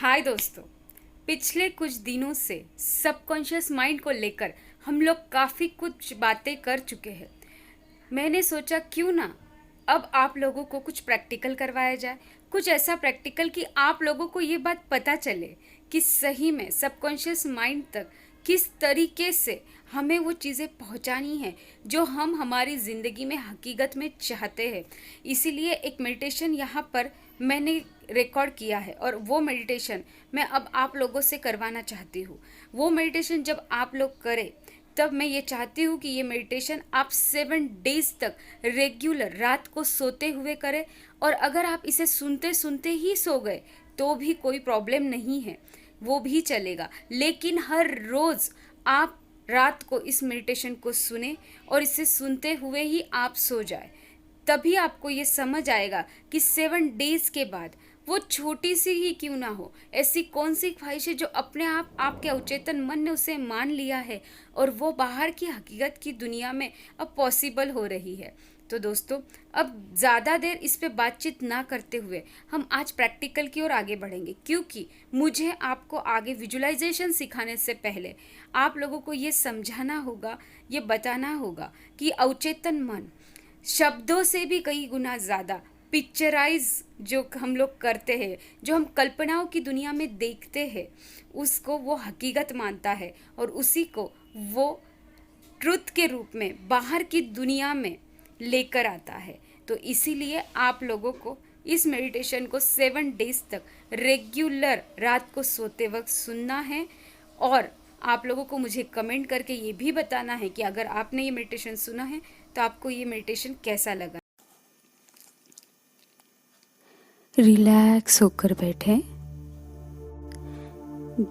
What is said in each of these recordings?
हाय दोस्तों। पिछले कुछ दिनों से सबकॉन्शियस माइंड को लेकर हम लोग काफ़ी कुछ बातें कर चुके हैं। मैंने सोचा क्यों ना अब आप लोगों को कुछ प्रैक्टिकल करवाया जाए, कुछ ऐसा प्रैक्टिकल कि आप लोगों को ये बात पता चले कि सही में सबकॉन्शियस माइंड तक किस तरीके से हमें वो चीज़ें पहुंचानी है जो हम हमारी ज़िंदगी में हकीकत में चाहते हैं। इसीलिए एक मेडिटेशन यहाँ पर मैंने रिकॉर्ड किया है और वो मेडिटेशन मैं अब आप लोगों से करवाना चाहती हूँ। वो मेडिटेशन जब आप लोग करें तब मैं ये चाहती हूँ कि ये मेडिटेशन आप 7 डेज तक रेगुलर रात को सोते हुए करें। और अगर आप इसे सुनते सुनते ही सो गए तो भी कोई प्रॉब्लम नहीं है, वो भी चलेगा। लेकिन हर रोज़ आप रात को इस मेडिटेशन को सुने और इसे सुनते हुए ही आप सो जाए। तभी आपको ये समझ आएगा कि 7 डेज के बाद वो छोटी सी ही क्यों ना हो, ऐसी कौन सी ख्वाहिश है जो अपने आप आपके अवचेतन मन ने उसे मान लिया है और वो बाहर की हकीकत की दुनिया में अब पॉसिबल हो रही है। तो दोस्तों, अब ज़्यादा देर इस पे बातचीत ना करते हुए हम आज प्रैक्टिकल की ओर आगे बढ़ेंगे, क्योंकि मुझे आपको आगे विजुअलाइजेशन सिखाने से पहले आप लोगों को ये समझाना होगा, ये बताना होगा कि अवचेतन मन शब्दों से भी कई गुना ज़्यादा पिक्चराइज जो हम लोग करते हैं, जो हम कल्पनाओं की दुनिया में देखते हैं, उसको वो हकीकत मानता है और उसी को वो ट्रुथ के रूप में बाहर की दुनिया में लेकर आता है। तो इसीलिए आप लोगों को इस मेडिटेशन को 7 डेज तक रेगुलर रात को सोते वक्त सुनना है। और आप लोगों को मुझे कमेंट करके ये भी बताना है कि अगर आपने ये मेडिटेशन सुना है तो आपको ये मेडिटेशन कैसा लगा। रिलैक्स होकर बैठें,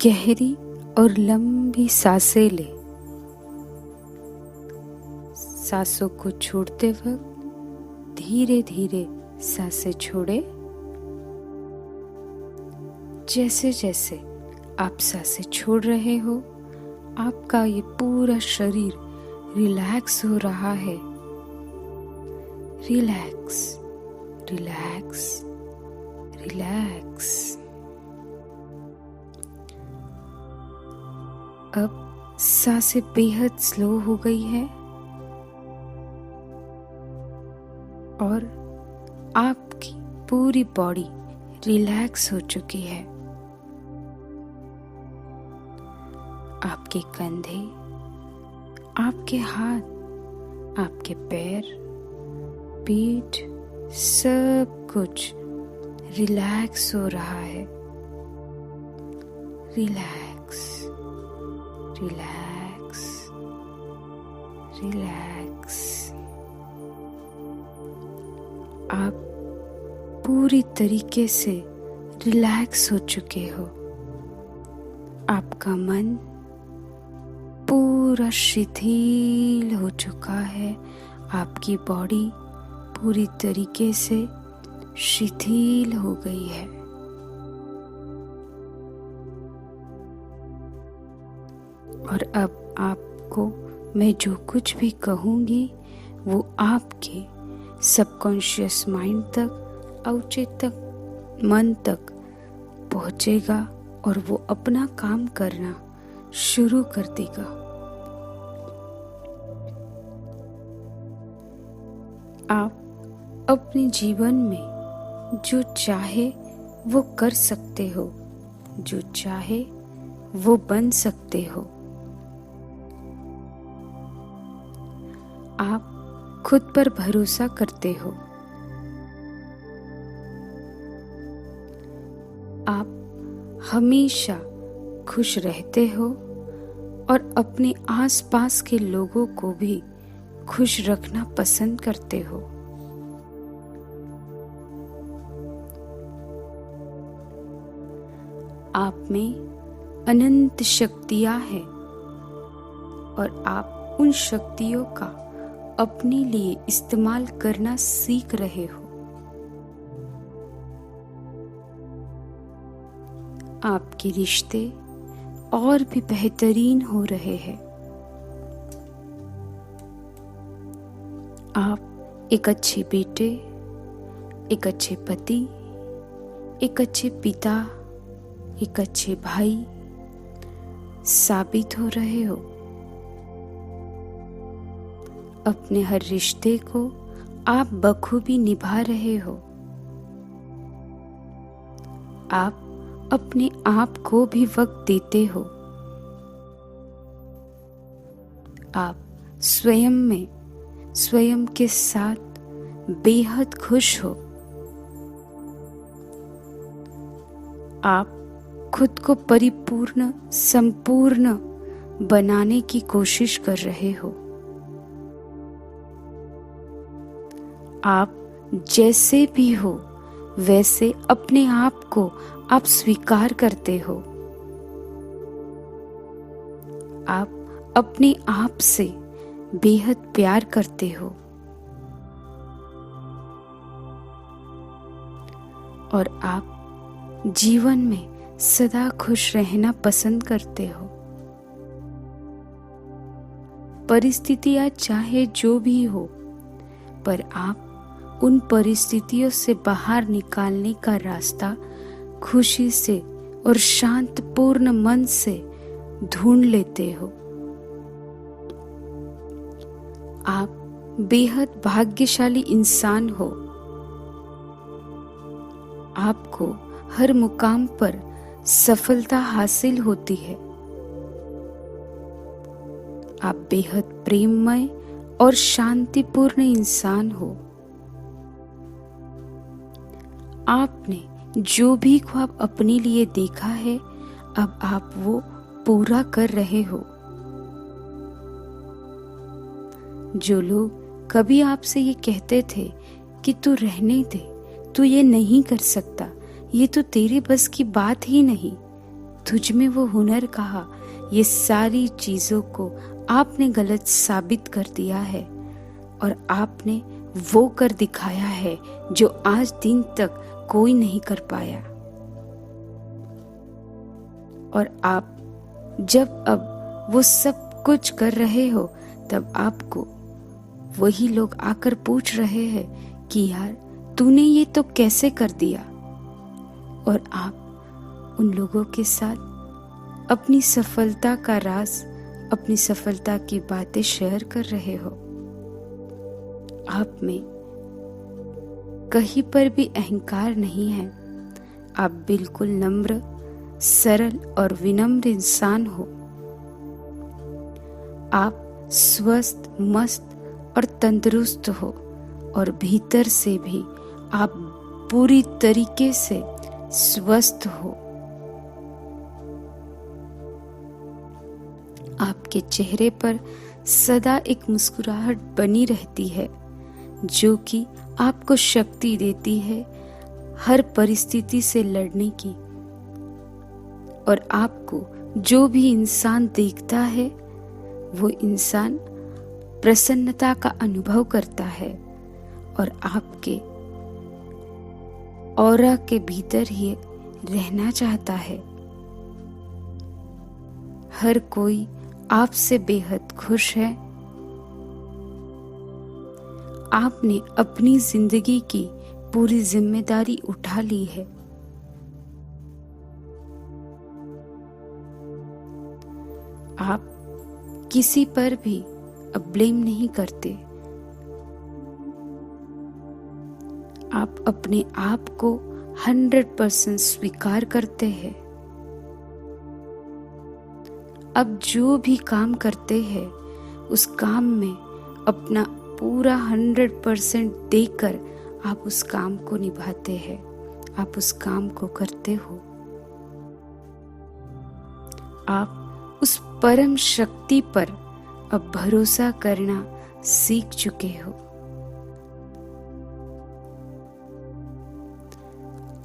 गहरी और लंबी सांसें लें। सांसों को छोड़ते वक्त धीरे धीरे सांसें छोड़ें। जैसे जैसे आप सांसें छोड़ रहे हो, आपका ये पूरा शरीर रिलैक्स हो रहा है। Relax, relax, relax. अब सांसें बेहद स्लो हो गई है और आपकी पूरी बॉडी रिलैक्स हो चुकी है। आपके कंधे, आपके हाथ, आपके पैर, पीठ, सब कुछ रिलैक्स हो रहा है। Relax, relax, relax. आप पूरी तरीके से रिलैक्स हो चुके हो। आपका मन पूरा शिथिल हो चुका है। आपकी बॉडी पूरी तरीके से शिथिल हो गई है। और अब आपको मैं जो कुछ भी कहूँगी वो आपके सबकॉन्शियस माइंड तक, अवचेतन मन तक पहुँचेगा और वो अपना काम करना शुरू कर देगा। आप अपने जीवन में जो चाहे वो कर सकते हो, जो चाहे वो बन सकते हो। आप खुद पर भरोसा करते हो। आप हमेशा खुश रहते हो और अपने आसपास के लोगों को भी खुश रखना पसंद करते हो। आप में अनंत शक्तियां हैं और आप उन शक्तियों का अपने लिए इस्तेमाल करना सीख रहे हो। आपके रिश्ते और भी बेहतरीन हो रहे हैं। आप एक अच्छे बेटे, एक अच्छे पति, एक अच्छे पिता, एक अच्छे भाई साबित हो रहे हो। अपने हर रिश्ते को आप बखूबी निभा रहे हो। आप अपने आप को भी वक्त देते हो। आप स्वयं के साथ बेहद खुश हो। आप खुद को परिपूर्ण, संपूर्ण बनाने की कोशिश कर रहे हो। आप जैसे भी हो वैसे अपने आप को आप स्वीकार करते हो। आप अपने आप से बेहद प्यार करते हो और आप जीवन में सदा खुश रहना पसंद करते हो। परिस्थितियां चाहे जो भी हो, पर आप उन परिस्थितियों से बाहर निकालने का रास्ता खुशी से और शांतपूर्ण मन से ढूंढ लेते हो। आप बेहद भाग्यशाली इंसान हो। आपको हर मुकाम पर सफलता हासिल होती है। आप बेहद प्रेममय और शांतिपूर्ण इंसान हो। आपने जो भी ख्वाब अपने लिए देखा है, अब आप वो पूरा कर रहे हो। जो लोग कभी आपसे ये कहते थे कि तू रहने दे, तू ये नहीं कर सकता, ये तो तेरे बस की बात ही नहीं, तुझ में वो हुनर कहा, ये सारी चीजों को आपने गलत साबित कर दिया है और आपने वो कर दिखाया है जो आज दिन तक कोई नहीं कर पाया। और आप जब अब वो सब कुछ कर रहे हो, तब आपको वही लोग आकर पूछ रहे हैं कि यार तूने ये तो कैसे कर दिया। और आप उन लोगों के साथ अपनी सफलता का राज, अपनी सफलता की बातें शेयर कर रहे हो। आप में कहीं पर भी अहंकार नहीं है। आप बिल्कुल नम्र, सरल और विनम्र इंसान हो। आप स्वस्थ, मस्त और तंदुरुस्त हो और भीतर से भी आप पूरी तरीके से स्वस्थ हो। आपके चेहरे पर सदा एक मुस्कुराहट बनी रहती है, जो कि आपको शक्ति देती है हर परिस्थिति से लड़ने की। और आपको जो भी इंसान देखता है, वो इंसान प्रसन्नता का अनुभव करता है और आपके ऑरा के भीतर ही रहना चाहता है। हर कोई आपसे बेहद खुश है। आपने अपनी जिंदगी की पूरी जिम्मेदारी उठा ली है। आप किसी पर भी अब ब्लेम नहीं करते। आप अपने आप को 100% स्वीकार करते हैं। अब जो भी काम करते हैं, उस काम में अपना पूरा 100% देकर आप उस काम को निभाते हैं, आप उस काम को करते हो। आप उस परम शक्ति पर अब भरोसा करना सीख चुके हो।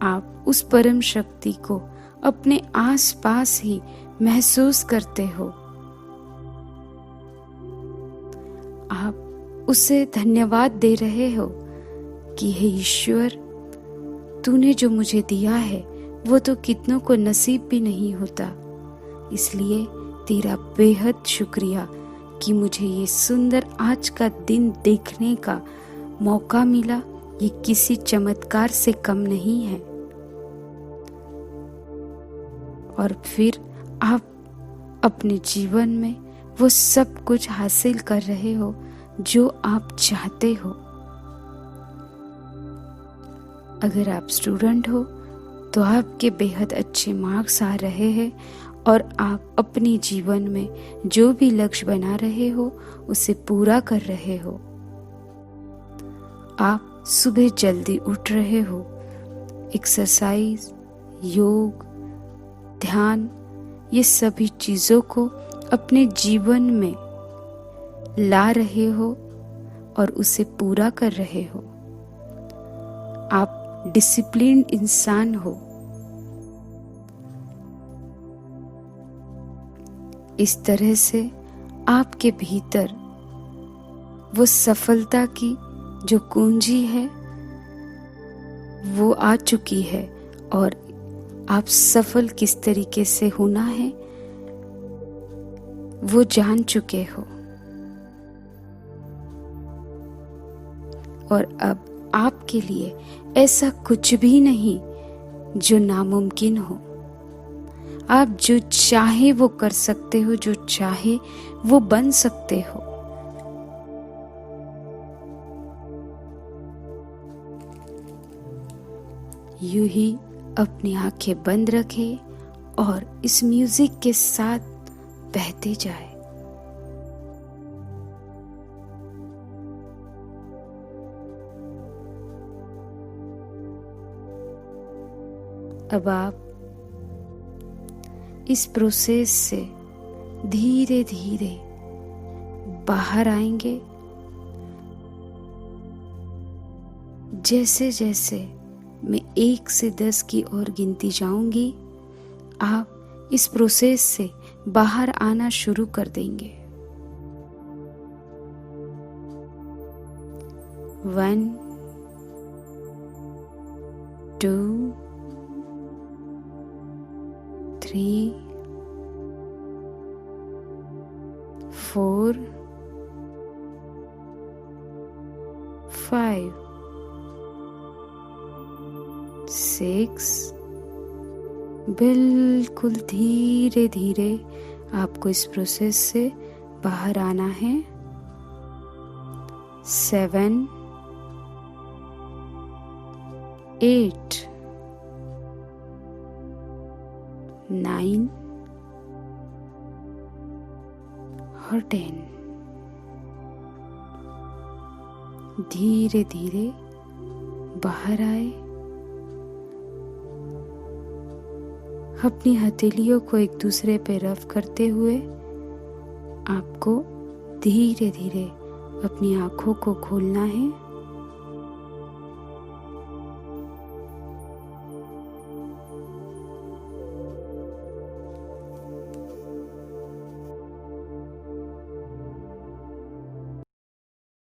आप उस परम शक्ति को अपने आसपास ही महसूस करते हो। आप उसे धन्यवाद दे रहे हो कि हे ईश्वर, तूने जो मुझे दिया है वो तो कितनों को नसीब भी नहीं होता, इसलिए तेरा बेहद शुक्रिया कि मुझे ये सुंदर आज का दिन देखने का मौका मिला। ये किसी चमत्कार से कम नहीं है। और फिर आप अपने जीवन में वो सब कुछ हासिल कर रहे हो जो आप चाहते हो। अगर आप स्टूडेंट हो तो आपके बेहद अच्छे मार्क्स आ रहे हैं और आप अपने जीवन में जो भी लक्ष्य बना रहे हो उसे पूरा कर रहे हो। आप सुबह जल्दी उठ रहे हो, एक्सरसाइज, योग, ध्यान, ये सभी चीज़ों को अपने जीवन में ला रहे हो और उसे पूरा कर रहे हो। आप डिसिप्लिन्ड इंसान हो। इस तरह से आपके भीतर वो सफलता की जो कुंजी है वो आ चुकी है और आप सफल किस तरीके से होना है वो जान चुके हो। और अब आपके लिए ऐसा कुछ भी नहीं जो नामुमकिन हो। आप जो चाहे वो कर सकते हो, जो चाहे वो बन सकते हो। यूं ही अपनी आंखें बंद रखें और इस म्यूजिक के साथ बहते जाए। अब आप इस प्रोसेस से धीरे धीरे बाहर आएंगे। जैसे जैसे मैं 1 से 10 की ओर गिनती जाऊंगी, आप इस प्रोसेस से बाहर आना शुरू कर देंगे। 1 2 3 4 5 6। बिल्कुल धीरे धीरे आपको इस प्रोसेस से बाहर आना है। 7 8 9 और 10। धीरे धीरे बाहर आए। अपनी हथेलियों को एक दूसरे पे रब करते हुए आपको धीरे धीरे अपनी आंखों को खोलना है।